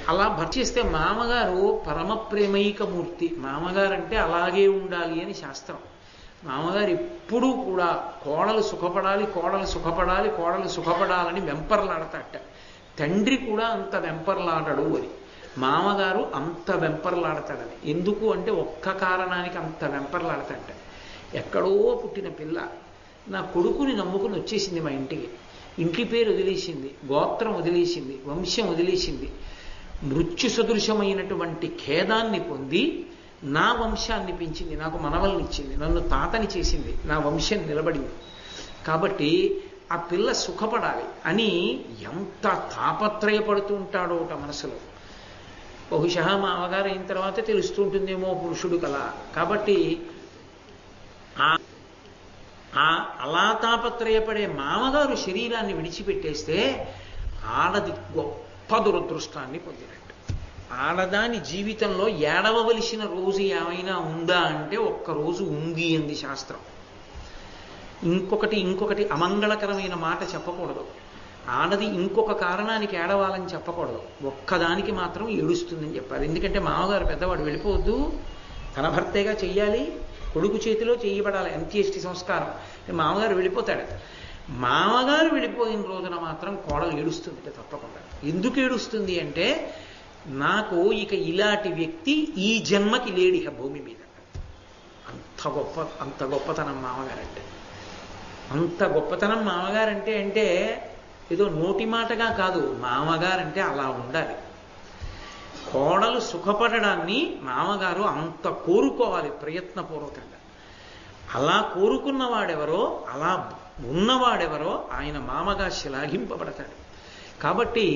అలా భర్త చేస్తే మామగారు పరమ ప్రేమైకమూర్తి. మామగారు అంటే అలాగే ఉండాలి అని శాస్త్రం. మామగారు ఎప్పుడూ కూడా కోడలు సుఖపడాలి, కోడలు సుఖపడాలి, కోడలు సుఖపడాలని వెంపర్లాడతాట. తండ్రి కూడా అంత వెంపర్లాడడు అని. మామగారు అంత వెంపర్లాడతాడని. ఎందుకు అంటే ఒక్క కారణానికి అంత వెంపర్లాడతాట. ఎక్కడో పుట్టిన పిల్ల నా కొడుకుని నమ్ముకుని వచ్చేసింది మా ఇంటికి. ఇంటి పేరు వదిలేసింది, గోత్రం వదిలేసింది, వంశం వదిలేసింది. మృత్యు సదృశమైనటువంటి ఖేదాన్ని పొంది నా వంశాన్ని పెంచింది, నాకు మనవల్ని ఇచ్చింది, నన్ను తాతని చేసింది, నా వంశం నిలబడింది. కాబట్టి ఆ పిల్ల సుఖపడాలి అని ఎంత తాపత్రయపడుతూ ఉంటాడోట మనసులో. బహుశా మా అమ్మగారు అయిన తర్వాత తెలుస్తూ ఉంటుందేమో పురుషుడు కల. కాబట్టి అలా తాపత్రయపడే మామగారు శరీరాన్ని విడిచిపెట్టేస్తే ఆడది గొప్ప దురదృష్టాన్ని పొందినట్టు. ఆడదాని జీవితంలో ఏడవవలసిన రోజు ఏమైనా ఉందా అంటే ఒక్కరోజు ఉంది అంది శాస్త్రం. ఇంకొకటి అమంగళకరమైన మాట చెప్పకూడదు. ఆడది ఇంకొక కారణానికి ఏడవాలని చెప్పకూడదు. ఒక్కదానికి మాత్రం ఏడుస్తుందని చెప్పాలి. ఎందుకంటే మామగారు పెద్దవాడు, వెళ్ళిపోవద్దు, తన భర్తేగా చెయ్యాలి, కొడుకు చేతిలో చేయబడాలి అంత్యేష్టి సంస్కారం. మామగారు వెళ్ళిపోతాడు. మామగారు వెళ్ళిపోయిన రోజున మాత్రం కోడలు ఏడుస్తుంది తప్పకుండా. ఎందుకు ఏడుస్తుంది అంటే నాకు ఇక ఇలాంటి వ్యక్తి ఈ జన్మకి లేడిక భూమి మీద. అంత గొప్పతనం మామగారంటే. అంత గొప్పతనం మామగారంటే అంటే ఏదో నోటి మాటగా కాదు. మామగారంటే అలా ఉండాలి. కోడలు సుఖపడడాన్ని మామగారు అంత కోరుకోవాలి ప్రయత్నపూర్వకంగా. అలా కోరుకున్నవాడెవరో, అలా ఉన్నవాడెవరో ఆయన మామగా శ్లాఘింపబడతాడు. కాబట్టి